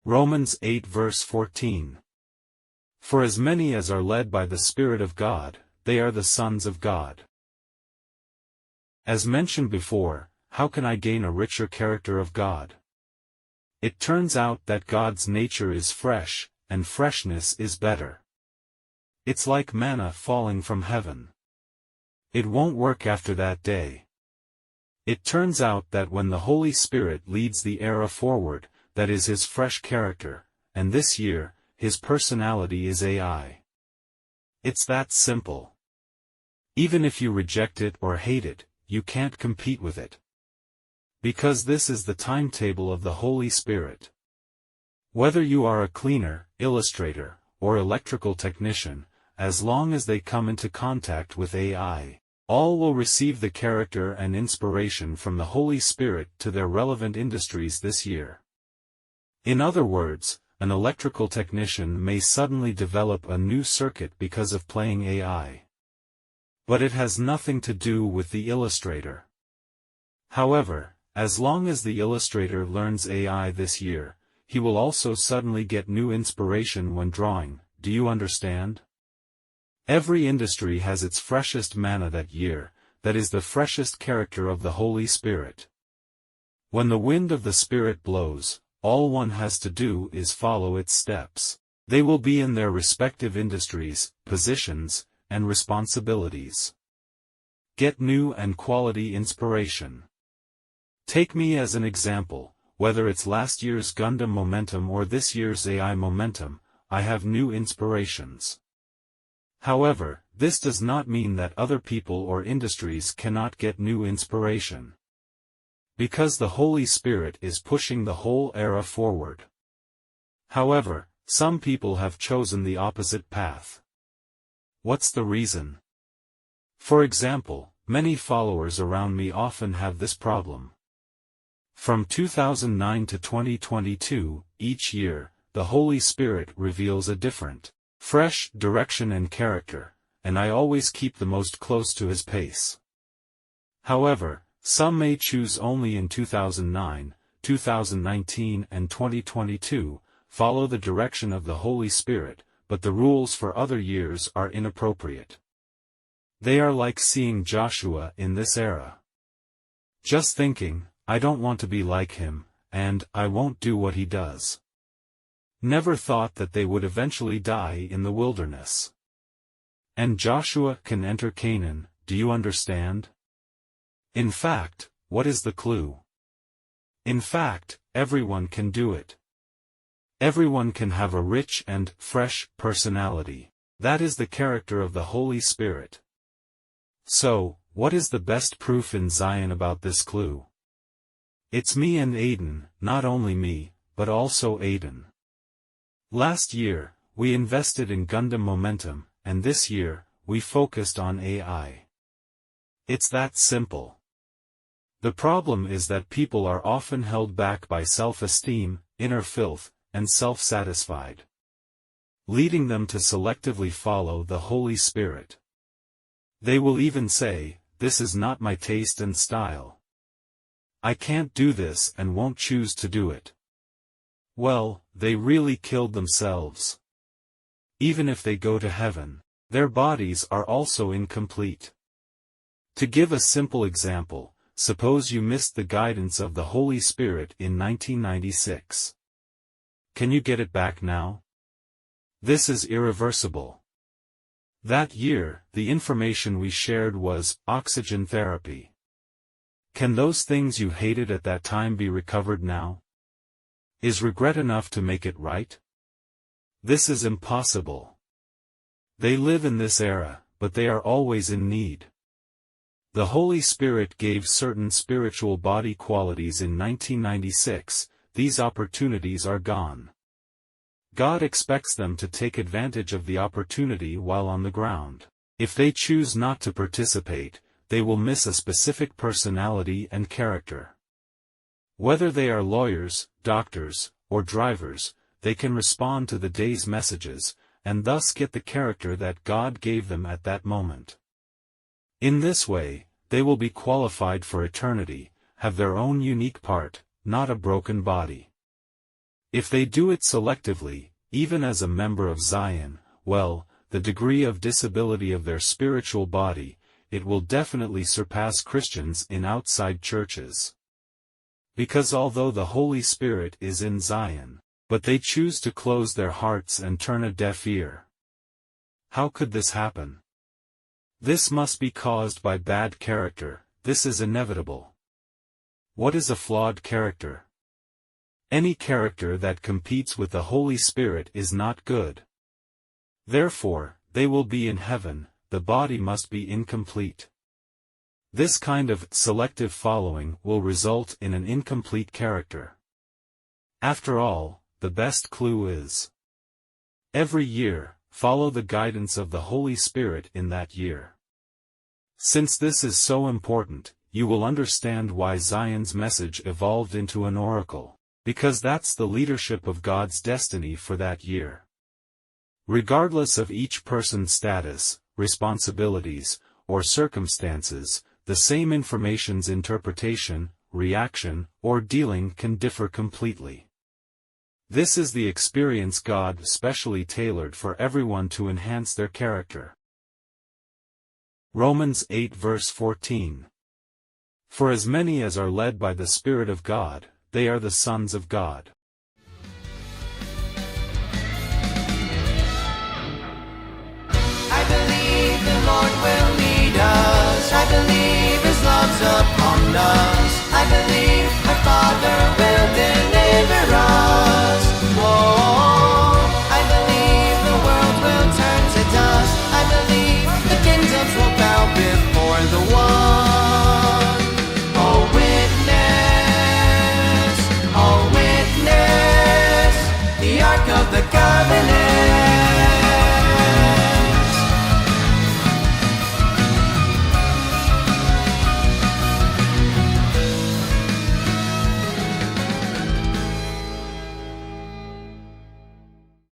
Romans 8 verse 14. For as many as are led by the Spirit of God, they are the sons of God. As mentioned before, how can I gain a richer character of God? It turns out that God's nature is fresh, and freshness is better. It's like manna falling from heaven. It won't work after that day. It turns out that when the Holy Spirit leads the era forward, that is His fresh character, and this year, His personality is AI. It's that simple. Even if you reject it or hate it, you can't compete with it. Because this is the timetable of the Holy Spirit. Whether you are a cleaner, illustrator, or electrical technician, as long as they come into contact with AI, all will receive the character and inspiration from the Holy Spirit to their relevant industries this year. In other words, an electrical technician may suddenly develop a new circuit because of playing AI. But it has nothing to do with the illustrator. However, as long as the illustrator learns AI this year, he will also suddenly get new inspiration when drawing. Do you understand? Every industry has its freshest manna that year, that is the freshest character of the Holy Spirit. When the wind of the Spirit blows, all one has to do is follow its steps. They will be in their respective industries, positions, and responsibilities. Get new and quality inspiration. Take me as an example, whether it's last year's Gundam momentum or this year's AI momentum, I have new inspirations. However, this does not mean that other people or industries cannot get new inspiration. Because the Holy Spirit is pushing the whole era forward. However, some people have chosen the opposite path. What's the reason? For example, many followers around me often have this problem. From 2009 to 2022, each year, the Holy Spirit reveals a different, fresh direction and character, and I always keep the most close to His pace. However, some may choose only in 2009, 2019 and 2022, follow the direction of the Holy Spirit, but the rules for other years are inappropriate. They are like seeing Joshua in this era. Just thinking, I don't want to be like him, and I won't do what he does. Never thought that they would eventually die in the wilderness. And Joshua can enter Canaan, do you understand? In fact, what is the clue? In fact, everyone can do it. Everyone can have a rich and fresh personality. That is the character of the Holy Spirit. So, what is the best proof in Zion about this clue? It's me and Aiden, not only me, but also Aiden. Last year, we invested in Gundam momentum, and this year, we focused on AI. It's that simple. The problem is that people are often held back by self-esteem, inner filth, and self-satisfied, leading them to selectively follow the Holy Spirit. They will even say, "This is not my taste and style. I can't do this and won't choose to do it." Well, they really killed themselves. Even if they go to heaven, their bodies are also incomplete. To give a simple example, suppose you missed the guidance of the Holy Spirit in 1996. Can you get it back now? This is irreversible. That year, the information we shared was oxygen therapy. Can those things you hated at that time be recovered now? Is regret enough to make it right? This is impossible. They live in this era, but they are always in need. The Holy Spirit gave certain spiritual body qualities in 1996, these opportunities are gone. God expects them to take advantage of the opportunity while on the ground. If they choose not to participate, they will miss a specific personality and character. Whether they are lawyers, doctors, or drivers, they can respond to the day's messages, and thus get the character that God gave them at that moment. In this way, they will be qualified for eternity, have their own unique part, not a broken body. If they do it selectively, even as a member of Zion, well, the degree of disability of their spiritual body, it will definitely surpass Christians in outside churches. Because although the Holy Spirit is in Zion, but they choose to close their hearts and turn a deaf ear. How could this happen? This must be caused by bad character. This is inevitable. What is a flawed character? Any character that competes with the Holy Spirit is not good. Therefore, they will be in heaven, the body must be incomplete. This kind of selective following will result in an incomplete character. After all, the best clue is: every year, follow the guidance of the Holy Spirit in that year. Since this is so important, you will understand why Zion's message evolved into an oracle, because that's the leadership of God's destiny for that year. Regardless of each person's status, responsibilities, or circumstances, the same information's interpretation, reaction, or dealing can differ completely. This is the experience God specially tailored for everyone to enhance their character. Romans 8 verse 14. For as many as are led by the Spirit of God, they are the sons of God. I believe the Lord will lead us. I believe His love's upon us. I believe our Father will deliver us. Oh, I believe the world will turn to dust. I believe the kingdoms will bow before the one. Oh, witness, the Ark of the Covenant.